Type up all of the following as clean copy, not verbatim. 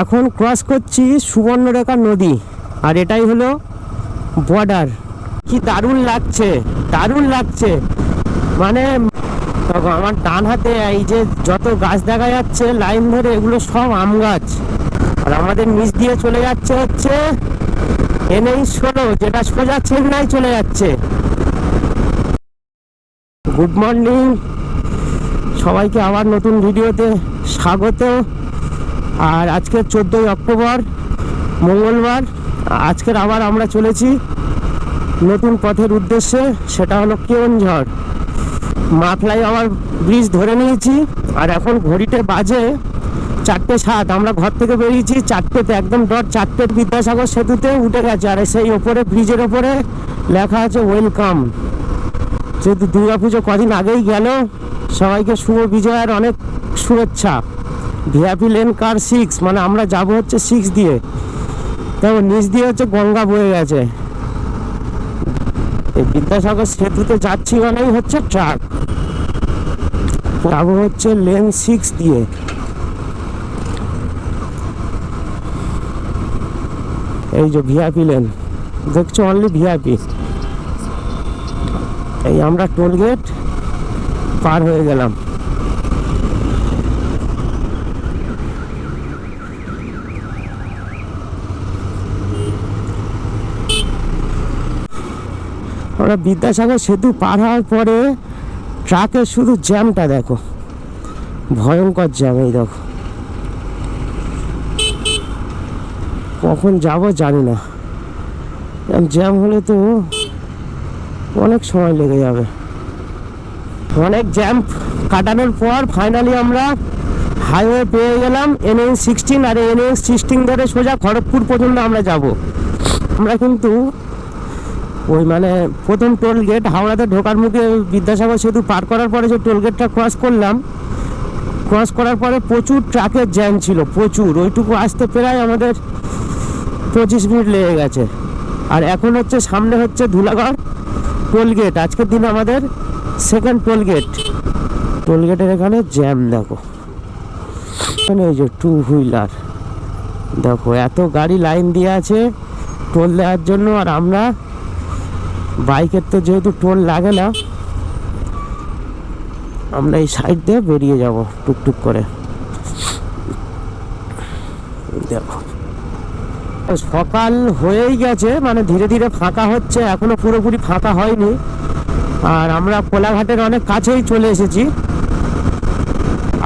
এখন ক্রস করছি সুবর্ণরেখা নদী, আর এটাই হলো বর্ডার। কি দারুণ লাগছে, দারুণ লাগছে। মানে আমার ডান হাতে এই যে যত গাছ দেখা যাচ্ছে লাইন ধরে, এগুলো সব আম গাছ। আর আমাদের নিচ দিয়ে চলে যাচ্ছে হচ্ছে NH-16, যেটা সোজা চেন্নাই চলে যাচ্ছে। গুড মর্নিং সবাইকে, আবার নতুন ভিডিওতে স্বাগত। আর আজকে 14ই অক্টোবর মঙ্গলবার। আজকের আবার আমরা চলেছি নতুন পথের উদ্দেশ্যে, সেটা হলো কেওনঝড়। মাফলাই আবার ব্রিজ ধরে নিয়েছি, আর এখন ঘড়িতে বাজে 4:07। আমরা ঘর থেকে বেরিয়েছি 4টেতে, একদম ডট 4টে বিদ্যাসাগর সেতুতে উঠে গেছে। আর সেই ওপরে ব্রিজের ওপরে লেখা আছে ওয়েলকাম। যেহেতু দুর্গাপুজো কদিন আগেই গেল, সবাইকে শুভ বিজয়ার অনেক শুভেচ্ছা। ভিআইপি লেন কার 6, মানে আমরা যাব হচ্ছে 6 দিয়ে। তারপর নিচ দিয়ে হচ্ছে গঙ্গা বয়ে গেছে। এই বিদ্যাসাগর সেতুতে যাচ্ছি মানেই হচ্ছে ট্রাক। যাবো হচ্ছে লেন 6 দিয়ে। এই যে ভিআইপি লেন দেখছো, অনলি ভিআইপি। এই আমরা টোল গেট পার হয়ে গেলাম। আমরা বিদ্যাসাগর সেতু পার হওয়ার পরে ট্রাকের শুধু জ্যামটা দেখো, ভয়ঙ্কর জ্যাম। এই দেখো, কখন যাব জানি না। জ্যাম হলে তো অনেক সময় লেগে যাবে। অনেক জ্যাম কাটানোর পর ফাইনালি আমরা হাইওয়ে পেয়ে গেলাম, NH-16। আর NH-16 ধরে সোজা খড়গপুর পর্যন্ত আমরা যাব। আমরা কিন্তু ওই মানে প্রথম টোল গেট হাওড়াতে ঢোকার মুখে বিদ্যাসাগর সেতু পার করার পরে যে টোল গেটটা ক্রস করলাম, ক্রস করার পরে প্রচুর ট্রাকের জ্যাম ছিল, প্রচুর। ওইটুকু আসতে প্রায় আমাদের 25 মিনিট লেগে গেছে। আর এখন হচ্ছে সামনে হচ্ছে ধুলাগড় টোল গেট। আজকের দিন আমাদের সেকেন্ড টোল গেট। টোল গেটের এখানে জ্যাম দেখো, এখানে এই যে 2 হুইলার দেখো, এত গাড়ি লাইন দিয়ে আছে টোল দেওয়ার জন্য। আর আমরা বাইকের তো যেহেতু টোল লাগে না, আমরা এই সাইড দিয়ে বেরিয়ে যাব টুকটুক করে। দেখো সকাল হয়েই গেছে, মানে ধীরে ধীরে ফাঁকা হচ্ছে, এখনো পুরোপুরি ফাঁকা হয়নি। আর আমরা কোলাঘাটের অনেক কাছেই চলে এসেছি।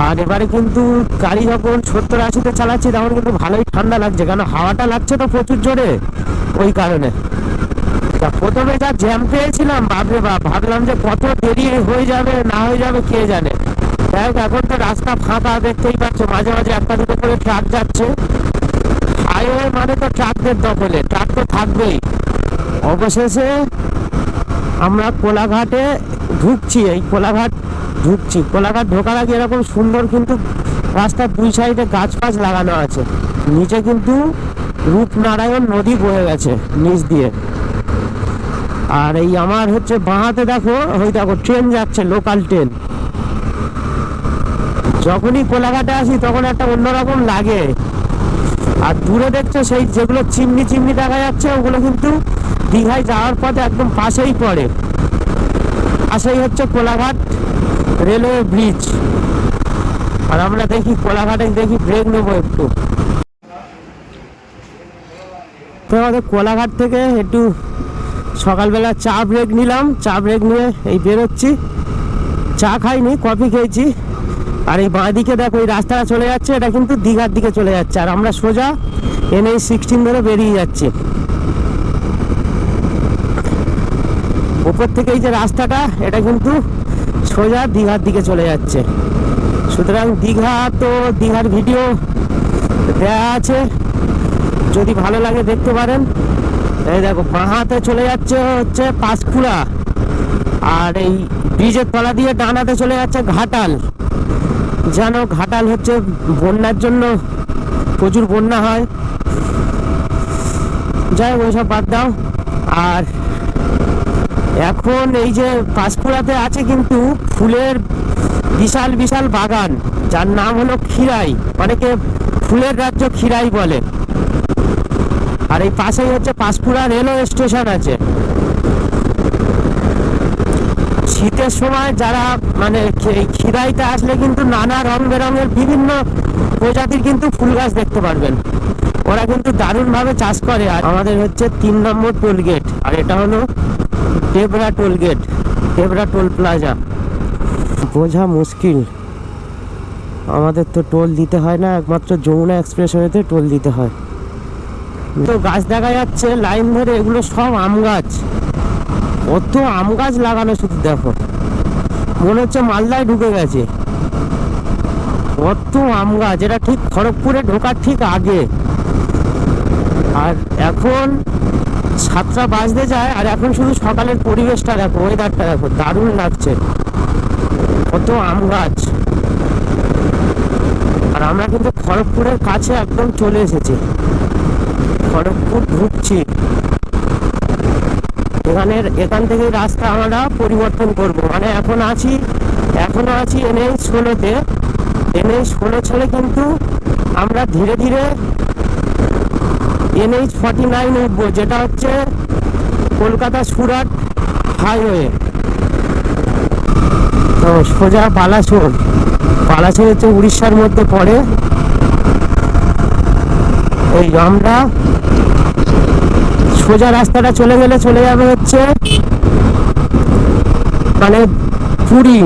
আর এবারে কিন্তু গাড়ি যখন 70-80-তে চালাচ্ছি তখন কিন্তু ভালোই ঠান্ডা লাগছে, কারণ হাওয়াটা লাগছে তো প্রচুর জোরে, ওই কারণে। প্রথমে যা জ্যাম পেয়েছিলাম, বাপরে বাপ, ভাবলাম যে কত দেরি হয়ে যাবে না হয়ে যাবে কে জানে। যাই হোক, এখন তো রাস্তা ফাঁকা, দেখতেই পাচ্ছ। মাঝে মাঝে একটা দুটো করে ট্রাক যাচ্ছে। হাইওয়ে মানে তো ট্রাকদের দখলে, ট্রাক তো থাকবেই। অবশেষে আমরা কোলাঘাটে ঢুকছি। এই কোলাঘাট ঢুকছি। কোলাঘাট ঢোকার আগে এরকম সুন্দর কিন্তু রাস্তার 2 সাইডে গাছ ফাছ লাগানো আছে। নিচে কিন্তু রূপনারায়ণ নদী বয়ে গেছে নিচ দিয়ে। আর এই আমার হচ্ছে বাঁহাতে দেখো, ওই দেখো ট্রেন যাচ্ছে, লোকাল ট্রেন। যখনই কোলাঘাটে আসি তখন একটা অন্যরকম লাগে। আর দূরে দেখছো সেই যেগুলো চিমনি চিমনি দেখা যাচ্ছে, ওগুলো কিন্তু দীঘায় যাওয়ার পথে একদম পাশেই পড়ে। পাশেই হচ্ছে কোলাঘাট রেলওয়ে ব্রিজ। আর আমরা দেখি কোলাঘাটে দেখি ব্রেক নেবো একটু। তো আমাদের কোলাঘাট থেকে একটু সকালবেলা চা ব্রেক নিলাম। চা ব্রেক নিয়ে এই বেরোচ্ছি। চা খাইনি, কফি খেয়েছি। আর এই বাঁ দিকে দেখো, এই রাস্তাটা চলে যাচ্ছে, এটা কিন্তু দীঘার দিকে চলে যাচ্ছে। আর আমরা সোজা NH-16 ধরে বেরিয়ে যাচ্ছি। উপর থেকে এই যে রাস্তাটা, এটা কিন্তু সোজা দীঘার দিকে চলে যাচ্ছে। সুতরাং দীঘা তো, দীঘার ভিডিও দেওয়া আছে, যদি ভালো লাগে দেখতে পারেন। এই দেখো বাঁহাতে চলে যাচ্ছে হচ্ছে পাঁশকুড়া, আর এই ব্রিজের তলা দিয়ে ডানাতে চলে যাচ্ছে ঘাটাল। জানো ঘাটাল হচ্ছে বন্যার জন্য প্রচুর বন্যা হয়। যাই হোক, ওইসব বাদ দাও। আর এখন এই যে পাঁশকুড়াতে আছে কিন্তু ফুলের বিশাল বিশাল বাগান, যার নাম হলো ক্ষীরাই। অনেকে ফুলের রাজ্য খিরাই বলে। আর এই পাশেই হচ্ছে পাঁশকুড়া রেলওয়ে স্টেশন আছে। শীতের সময় যারা মানে এই খিরাইতে আসলে কিন্তু নানা রং বেরঙের বিভিন্ন প্রজাতির কিন্তু ফুল গাছ দেখতে পারবেন। ওরা কিন্তু দারুণভাবে চাষ করে। আর আমাদের হচ্ছে 3 নম্বর টোল গেট, আর এটা হলো Debra toll gate, Debra toll plaza. বোঝা মুশকিল, আমাদের তো টোল দিতে হয় না, একমাত্র যমুনা এক্সপ্রেসওয়েতে টোল দিতে হয়। তো গাছ দেখা যাচ্ছে লাইন ধরে, এগুলো সব আম গাছ। কত আম গাছ লাগানো শুধু দেখো, মনে হচ্ছে মালদায় ঢুকে গেছে। কত আম গাছ, এটা ঠিক খড়গপুরে ঢোকার ঠিক আগে। আর এখন 7টা বাজতে যায়, আর এখন শুধু সকালের পরিবেশটা দেখো, ওয়েদারটা দেখো, দারুণ লাগছে। কত আম গাছ। আর আমরা কিন্তু খড়গপুরের কাছে একদম চলে এসেছি, খড়গপুর ঢুকছি। এখান থেকে রাস্তা আমরা পরিবর্তন করব, মানে এখনো আছি NH 16-তে। NH 16 ছেড়ে কিন্তু আমরা ধীরে ধীরে NH 49 উঠবো, যেটা হচ্ছে কলকাতা সুরাট হাইওয়ে। তো সোজা বালাসোর হচ্ছে উড়িষ্যার মধ্যে পড়ে। এই আমরা সোজা রাস্তাটা চলে যাবে হচ্ছে মানে পুরী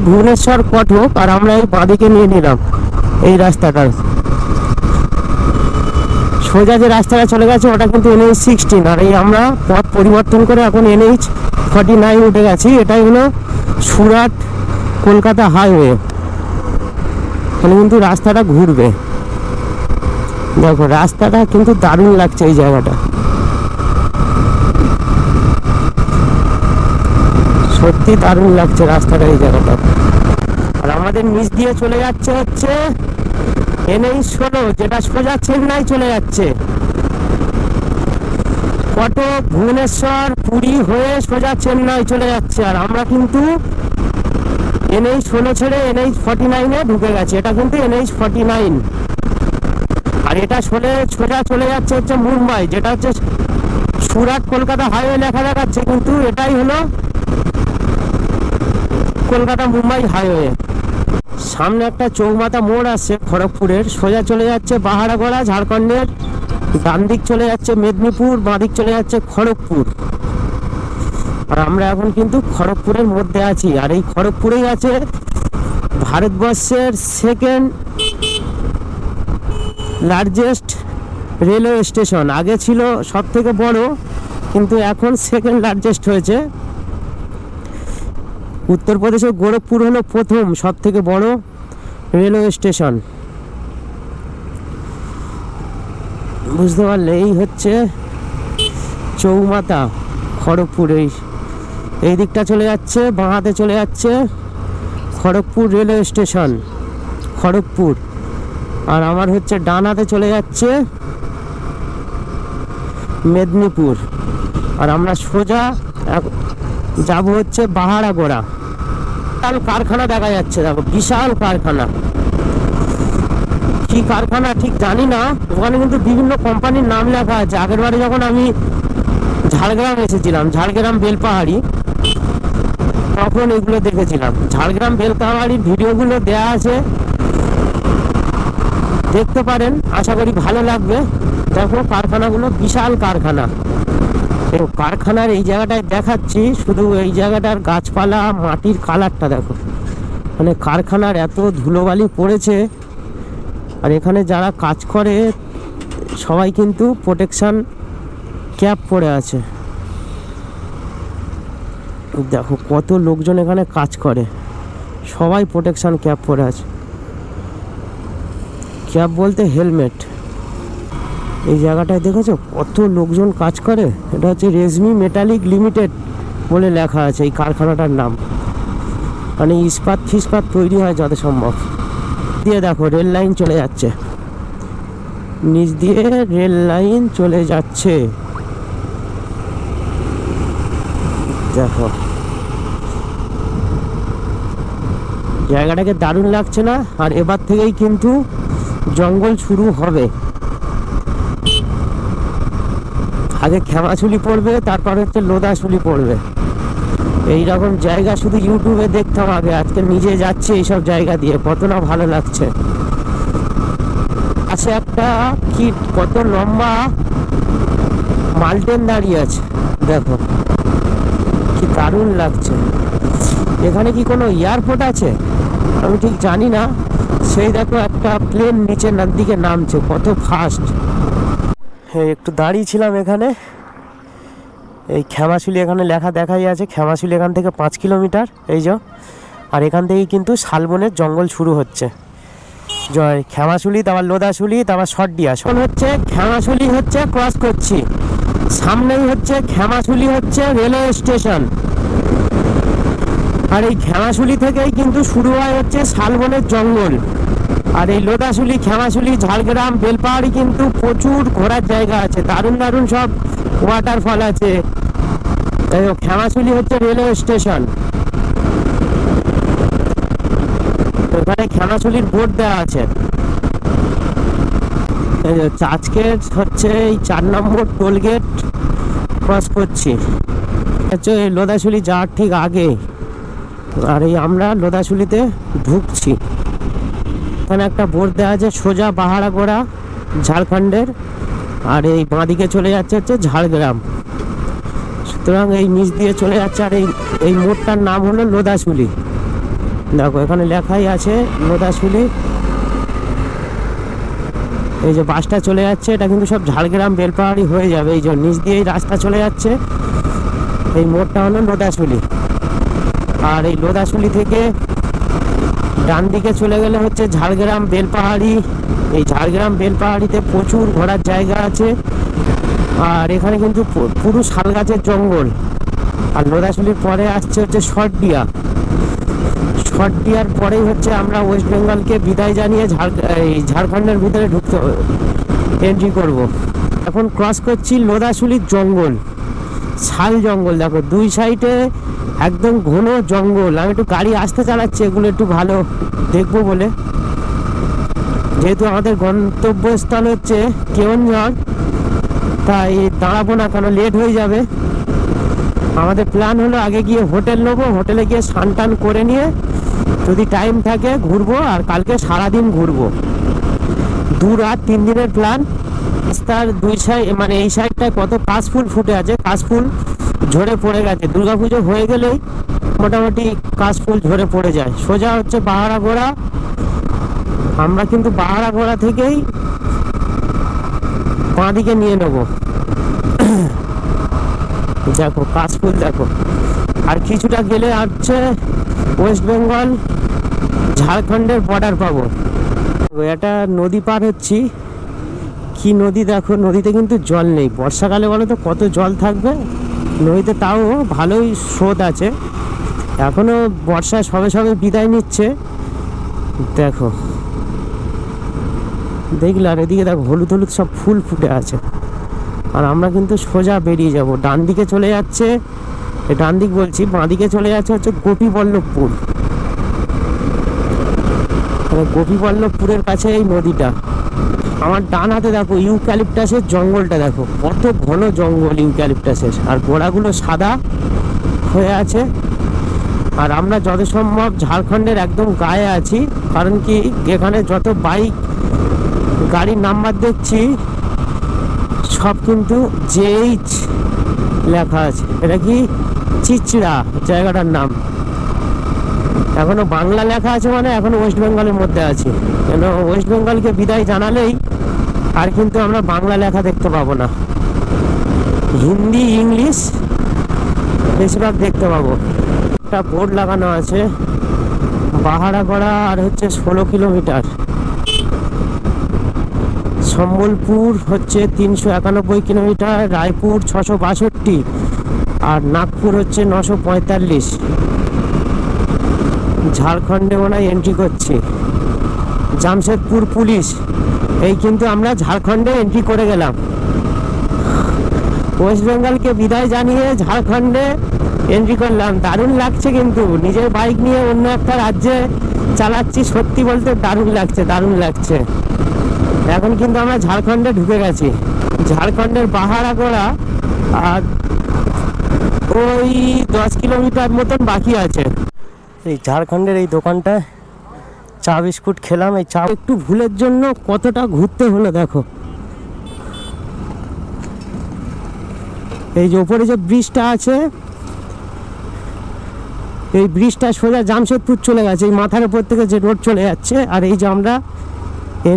ভুবনেশ্বর কটক। আর আমরা এই বাঁদিকে নিয়ে নিলাম এই রাস্তাটা। সোজা যে রাস্তাটা চলে গেছে ওটা কিন্তু NH 16, আর এই আমরা পথ পরিবর্তন করে এখন NH 49 উঠে গেছি। এটাই হলো সুরাট কলকাতা হাইওয়ে। এখানে কিন্তু রাস্তাটা ঘুরবে, দেখো রাস্তাটা কিন্তু দারুণ লাগছে এই জায়গাটা, সত্যি দারুণ লাগছে রাস্তাটা এই জায়গাটা। আর আমাদের নিচ দিয়ে চলে যাচ্ছে হচ্ছে NH 16, যেটা সোজা চেন্নাই চলে যাচ্ছে। কটক ভুবনেশ্বর পুরী হয়ে সোজা চেন্নাই চলে যাচ্ছে। আর আমরা কিন্তু NH 16 ছেড়ে NH 49-এ ঢুকে গেছে। এটা কিন্তু NH 49, আর এটা সোজা চলে যাচ্ছে হচ্ছে মুম্বাই, যেটা হচ্ছে সুরাট কলকাতা হাইওয়ে লেখা দেখাচ্ছে, কিন্তু এটাই হলো কলকাতা মুম্বাই হাইওয়ে। সামনে একটা চৌমাথা মোড় আসছে খড়গপুরের, সোজা চলে যাচ্ছে বাহারাগোড়া ঝাড়খণ্ডের, ডান দিক চলে যাচ্ছে মেদিনীপুর, বাঁ দিক চলে যাচ্ছে খড়গপুর। আর আমরা এখন কিন্তু খড়গপুরের মধ্যে আছি। আর এই খড়গপুরেই আছে ভারতবর্ষের সেকেন্ড লার্জেস্ট রেলওয়ে স্টেশন। আগে ছিল সব থেকে বড়, কিন্তু এখন সেকেন্ড লার্জেস্ট হয়েছে। উত্তরপ্রদেশের গোরখপুর হলো প্রথম সব থেকে বড় রেলওয়ে স্টেশন। বুঝতে পারলে, এই হচ্ছে চৌমাথা খড়গপুর। এই দিকটা চলে যাচ্ছে, বাঁ হাতে চলে যাচ্ছে খড়গপুর রেলওয়ে স্টেশন, খড়গপুর। আর আমার হচ্ছে ডান হাতে চলে যাচ্ছে মেদিনীপুর। আর আমরা সোজা যাব হচ্ছে বাহারাগোড়া। বিশাল কারখানা দেখা যাচ্ছে, দেখো বিশাল কারখানা। কি কারখানা ঠিক জানি না, ওখানে কিন্তু বিভিন্ন কোম্পানির নাম লেখা আছে। আগের বারে যখন আমি ঝাড়গ্রাম এসেছিলাম, ঝাড়গ্রাম বেলপাহাড়ি, তখন এগুলো দেখেছিলাম। ঝাড়গ্রাম বেলপাহাড়ির ভিডিওগুলো দেয়া আছে, দেখতে পারেন, আশা করি ভালো লাগবে। দেখো কারখানাগুলো, বিশাল কারখানা। কারখানার এই জায়গাটায় দেখাচ্ছি, শুধু এই জায়গাটার গাছপালা, মাটির কালারটা দেখো। মানে কারখানার এত ধুলোবালি পড়েছে। আর এখানে যারা কাজ করে সবাই কিন্তু প্রোটেকশন ক্যাপ পরে আছে। দেখো কত লোকজন এখানে কাজ করে, সবাই প্রোটেকশন ক্যাপ পরে আছে। ক্যাপ বলতে হেলমেট। এই জায়গাটায় দেখেছো কত লোকজন কাজ করে। এটা হচ্ছে রেজমি মেটালিক লিমিটেড বলে লেখা আছে এই কারখানাটার নাম। মানে ইস্পাত ফিস্পাত তৈরি হয় যত সম্ভব। দিয়ে দেখো রেল লাইন চলে যাচ্ছে, নিচ দিয়ে রেল লাইন চলে যাচ্ছে। দেখো জায়গাটাকে দারুণ লাগছে না? আর এবার থেকেই কিন্তু জঙ্গল শুরু হবে। আগে খেমাশুলি পড়বে, তারপর হচ্ছে লোদাশুলি পড়বে। এইরকম জায়গা শুধু ইউটিউবে দেখতাম আগে, আজকে নিজে যাচ্ছি এইসব জায়গা দিয়ে, কত না ভালো লাগছে। আচ্ছা, একটা কি কত লম্বা মাল্টেন দাঁড়িয়ে আছে, দেখো কি দারুণ লাগছে। এখানে কি কোনো এয়ারপোর্ট আছে আমি ঠিক জানি না। সেই দেখো একটা প্লেন নিচের দিকে নামছে, কত ফাস্ট। হ্যাঁ, একটু দাঁড়িয়ে ছিলাম এখানে। এই খেমাশুলি এখানে লেখা দেখাই আছে, খেমাশুলি এখান থেকে 5 কিলোমিটার, এই যে। আর এখান থেকেই কিন্তু শালবনের জঙ্গল শুরু হচ্ছে। জয় খেমাশুলি, তারপর লোদাশুলি, তারপর শটডিয়া। শোন হচ্ছে খেমাশুলি হচ্ছে ক্রস করছি, সামনেই হচ্ছে খেমাশুলি হচ্ছে রেলওয়ে স্টেশন। আর এই খেমাশুলি থেকেই কিন্তু শুরু হয় হচ্ছে শালবনের জঙ্গল। আর এই লোদাশুলি, খেমাশুলি, ঝাড়গ্রাম, বেলপাহাড়ি কিন্তু প্রচুর ঘোরার জায়গা আছে, দারুণ দারুণ সব ওয়াটারফল আছে। খেমাশুলি হচ্ছে রেলওয়ে স্টেশন, ওখানে খেমাশুলির বোর্ড দেওয়া আছে। আজকে হচ্ছে এই 4 নম্বর টোল গেট ক্রস করছি, হচ্ছে লোদাশুলি যাওয়ার ঠিক আগে। আর এই আমরা লোদাশুলিতে ঢুকছি। এখানে একটা বোর্ড দেওয়া আছে সোজা পাহাড়াগোড়া ঝাড়খণ্ডের, আর এই বাঁদিকে চলে যাচ্ছে হচ্ছে ঝাড়গ্রাম। সুতরাং এই নিচ দিয়ে চলে যাচ্ছে। আর এই মোড়টার নাম হলো লোদাশুলি, দেখো এখানে লেখাই আছে লোদাশুলি। এই যে বাসটা চলে যাচ্ছে, এটা কিন্তু সব ঝাড়গ্রাম বেলপাহাড়ি হয়ে যাবে। এই যে নিচ দিয়েই রাস্তা চলে যাচ্ছে, এই মোড়টা হলো লোদাশুলি। আর এই লোদাশুলি থেকে ডান দিকে চলে গেলে হচ্ছে ঝাড়গ্রাম বেলপাহাড়ি। এই ঝাড়গ্রাম বেলপাহাড়িতে প্রচুর ঘোরার জায়গা আছে। আর এখানে কিন্তু পুরো শাল গাছের জঙ্গল। আর লোদাশুলির পরে আসছে হচ্ছে শটডিয়া। শটডিয়ার পরেই হচ্ছে আমরা ওয়েস্ট বেঙ্গলকে বিদায় জানিয়ে ঝাড়খণ্ডের ভিতরে এন্ট্রি করব। এখন ক্রস করছি লোদাশুলির জঙ্গল, শাল জঙ্গল। দেখো দুই সাইডে একদম ঘন জঙ্গল। আমি একটু গাড়ি আসতে চালাচ্ছি, এগুলো একটু ভালো দেখবো বলে, যেহেতু আমাদের গন্তব্যস্থল হচ্ছে কেওনঝড়, তাই দাঁড়াবো না, কেন লেট হয়ে যাবে। আমাদের প্ল্যান হলো আগে গিয়ে হোটেল নেবো, হোটেলে গিয়ে স্নান টান করে নিয়ে যদি টাইম থাকে ঘুরবো। আর কালকে সারাদিন ঘুরবো, 2 রাত 3 দিনের প্ল্যান। রাস্তার দুই সাইড, মানে এই সাইডটায় কত কাশফুল ফুটে আছে, কাশফুল ঝরে পড়ে গেছে। দুর্গাপুজো হয়ে গেলেই মোটামুটি কাশফুল ঝরে পড়ে যায়। সোজা হচ্ছে পাহাড়াগোড়া। আমরা কিন্তু পাহাড়াগোড়া থেকেই বাঁ দিকে নিয়ে নেব। দেখো কাশফুল দেখো। আর কিছুটা গেলে হচ্ছে ওয়েস্ট বেঙ্গল ঝাড়খণ্ডের বর্ডার পাবো। এটা নদী পার হচ্ছি, কি নদী দেখো, নদীতে কিন্তু জল নেই। বর্ষাকালে বলো তো কত জল থাকবে নদীতে, তাও ভালোই স্রোত আছে। এখনো বর্ষা সবে সবে বিদায় নিচ্ছে। দেখো দেখলে, আর এদিকে দেখো হলুদ হলুদ সব ফুল ফুটে আছে। আর আমরা কিন্তু সোজা বেরিয়ে যাব। ডান দিকে চলে যাচ্ছে, ডান দিক বলছি, বাঁ দিকে চলে যাচ্ছে হচ্ছে গোপীবল্লভপুর। গোপীবল্লভপুরের কাছে এই নদীটা। আমার ডান হাতে দেখো ইউক্যালিপটাসের জঙ্গলটা, দেখো কত ঘন জঙ্গল ইউক্যালিপটাসের, আর গোড়াগুলো সাদা হয়ে আছে। আর আমরা যত সম্ভব ঝাড়খণ্ডের একদম গায়ে আছি, কারণ কি এখানে যত বাইক গাড়ির নাম্বার দেখছি সব কিন্তু JH লেখা আছে। এটা কি চিচড়া জায়গাটার নাম। এখনো বাংলা লেখা আছে, মানে এখনো ওয়েস্ট বেঙ্গলের মধ্যে আছি। কেন ওয়েস্ট বেঙ্গলকে বিদায় জানালেই আর কিন্তু আমরা বাংলা লেখা দেখতে পাবো না, হিন্দি ইংলিশ বেশিরভাগ দেখতে পাবো। একটা বোর্ড লাগানো আছে পাহাড়াগড়া আর হচ্ছে 16 কিলোমিটার। সম্বলপুর হচ্ছে 391 কিলোমিটার, রায়পুর 662, আর নাগপুর হচ্ছে 945। ঝাড়খণ্ডে মনে হয় এন্ট্রি করছি। জামশেদপুর পুলিশ, এই কিন্তু আমরা ঝাড়খণ্ডে এন্ট্রি করে গেলাম। ওয়েস্ট বেঙ্গলকে বিদায় জানিয়ে ঝাড়খণ্ডে এন্ট্রি করলাম। দারুণ লাগছে কিন্তু, নিজের বাইক নিয়ে অন্য একটা রাজ্যে চালাচ্ছি। সত্যি বলতে দারুণ লাগছে, দারুণ লাগছে। এখন কিন্তু আমরা ঝাড়খণ্ডে ঢুকে গেছি। ঝাড়খণ্ডের পাহাড়াগোড়া আর ওই 10 কিলোমিটার মতন বাকি আছে। এই ঝাড়খণ্ডের এই দোকানটায় চা বিস্কুট খেলাম। এই চা একটু ভুলের জন্য কতটা ঘুরতে হলো দেখো। এই যে ওপরে যে ব্রিজটা আছে, এই ব্রিজটা সোজা জামশেদপুর চলে গেছে, এই মাথার উপর থেকে যে রোড চলে যাচ্ছে। আর এই যে আমরা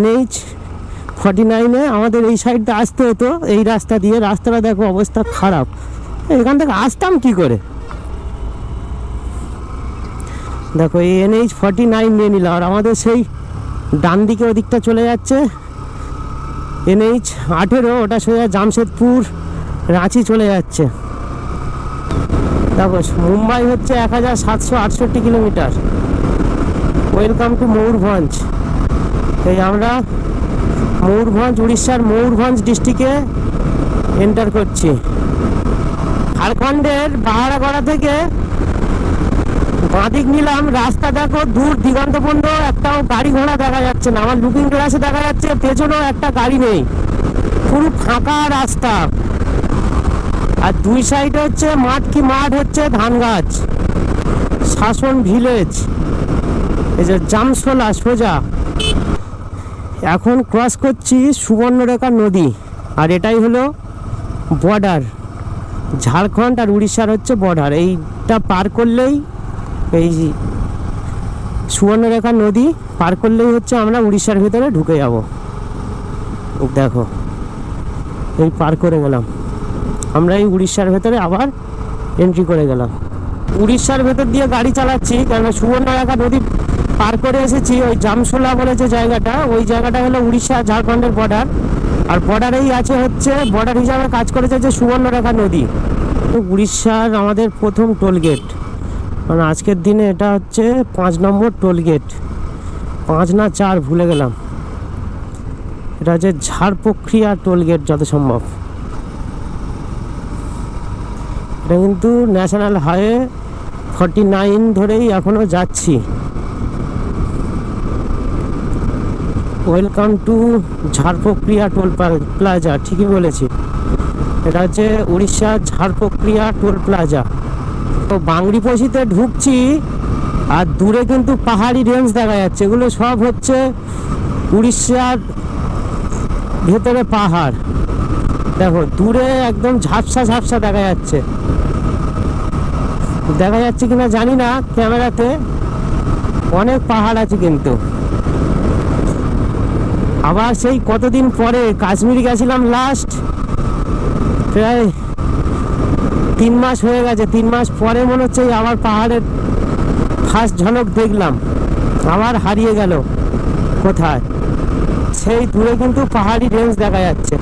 NH-49-এ আমাদের এই সাইডটা আসতে হতো, এই রাস্তা দিয়ে। রাস্তাটা দেখো অবস্থা খারাপ, এখান থেকে আসতাম কি করে। দেখো এই NH-49 নিয়ে নিলাম, আর আমাদের সেই ডান দিকে ওদিকটা চলে যাচ্ছে NH-18, ওটা সোজা জামশেদপুর রাঁচি চলে যাচ্ছে। দেখো মুম্বাই হচ্ছে 1768 কিলোমিটার। Welcome to Mayurbhanj. এই আমরা ময়ূরভঞ্জ, উড়িষ্যার ময়ূরভঞ্জ ডিস্ট্রিক্টে এন্টার করছি। ঝাড়খণ্ডের পাহাড়াগড়া থেকে বাঁদিক নিলাম, রাস্তা দেখো দূর দিগন্তপূর্ণ, একটাও গাড়ি ঘোড়া দেখা যাচ্ছে না। আমার লুকিং গ্লাসে দেখা যাচ্ছে পেছনেও একটা গাড়ি নেই, পুরো ফাঁকা রাস্তা। আর দুই সাইডে হচ্ছে মাঠ, কি মাঠ হচ্ছে ধান গাছ। শাসন ভিলেজ, এই যে জামশোলা সোজা। এখন ক্রস করছি সুবর্ণরেখা নদী, আর এটাই হলো বর্ডার। ঝাড়খণ্ড আর উড়িষ্যার হচ্ছে বর্ডার। এইটা পার করলেই, এই সুবর্ণরেখা নদী পার করলেই হচ্ছে আমরা উড়িষ্যার ভিতরে ঢুকে যাব। দেখো এই পার করে গেলাম আমরা, এই উড়িষ্যার ভেতরে আবার এন্ট্রি করে গেলাম। উড়িষ্যার ভেতর দিয়ে গাড়ি চালাচ্ছি, কারণ সুবর্ণরেখা নদী পার করে এসেছি। ওই জামশোলা বলে যে জায়গাটা, ওই জায়গাটা হলো উড়িষ্যা ঝাড়খণ্ডের বর্ডার। আর বর্ডারেই আছে হচ্ছে, বর্ডার হিসাবে কাজ করেছে যে সুবর্ণরেখা নদী। উড়িষ্যার আমাদের প্রথম টোল গেট, মানে আজকের দিনে এটা হচ্ছে 5 নম্বর টোল গেট। 5 না 4 ভুলে গেলাম। এটা হচ্ছে ঝাড়পোখরিয়া টোল গেট যত সম্ভব। এটা কিন্তু ন্যাশনাল হাইওয়ে 49 ধরেই এখনো যাচ্ছি। ওয়েলকাম টু ঝাড়পোখরিয়া টোল প্লাজা, ঠিকই বলেছি। এটা হচ্ছে উড়িষ্যা ঝাড়পোখরিয়া টোল প্লাজা। তো বাংরিপোশিতে ঢুকছি, আর দূরে কিন্তু পাহাড়ি রেঞ্জ দেখা যাচ্ছে। এগুলো সব হচ্ছে উড়িষ্যার ভেতরে পাহাড়। দেখো দূরে একদম ঝাপসা ঝাপসা দেখা যাচ্ছে। দেখা যাচ্ছে কিনা জানি না ক্যামেরাতে, অনেক পাহাড় আছে কিন্তু। আবার সেই কতদিন পরে কাশ্মীর গেছিলাম লাস্ট, প্রায় 3 মাস হয়ে গেছে। 3 মাস পরে মনে হচ্ছে আবার পাহাড়ের ফার্স্ট ঝলক দেখলাম, আবার হারিয়ে গেল কোথায়। সেই দূরে কিন্তু পাহাড়ি রেঞ্জ দেখা যাচ্ছে।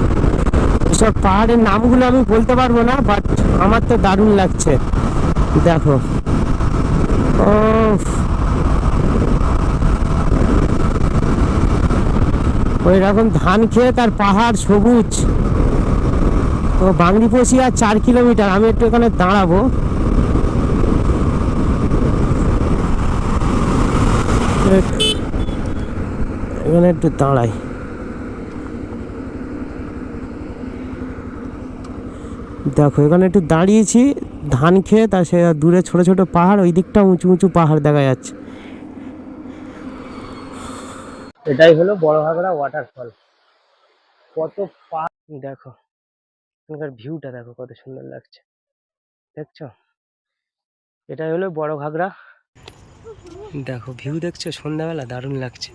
এসব পাহাড়ের নামগুলো আমি বলতে পারবো না, বাট আমার তো দারুণ লাগছে। দেখো ও, ওই রকম ধান ক্ষেত আর পাহাড় সবুজ। তো বাংরিপোশি আর 4 কিলোমিটার। আমি একটু এখানে দাঁড়াবো। এখানে একটু দাঁড়াই। দেখো এখানে একটু দাঁড়িয়েছি, ধান ক্ষেত আর সে দূরে ছোট ছোট পাহাড়, ওই দিকটা উঁচু উঁচু পাহাড় দেখা যাচ্ছে। এটাই হলো বড় ঘাগরা ওয়াটারফল। কত দেখো এখানকার ভিউটা দেখো কত সুন্দর লাগছে, দেখছো? এটাই হলো বড় ঘাগরা। দেখো ভিউ দেখছো, সন্ধ্যাবেলা দারুণ লাগছে।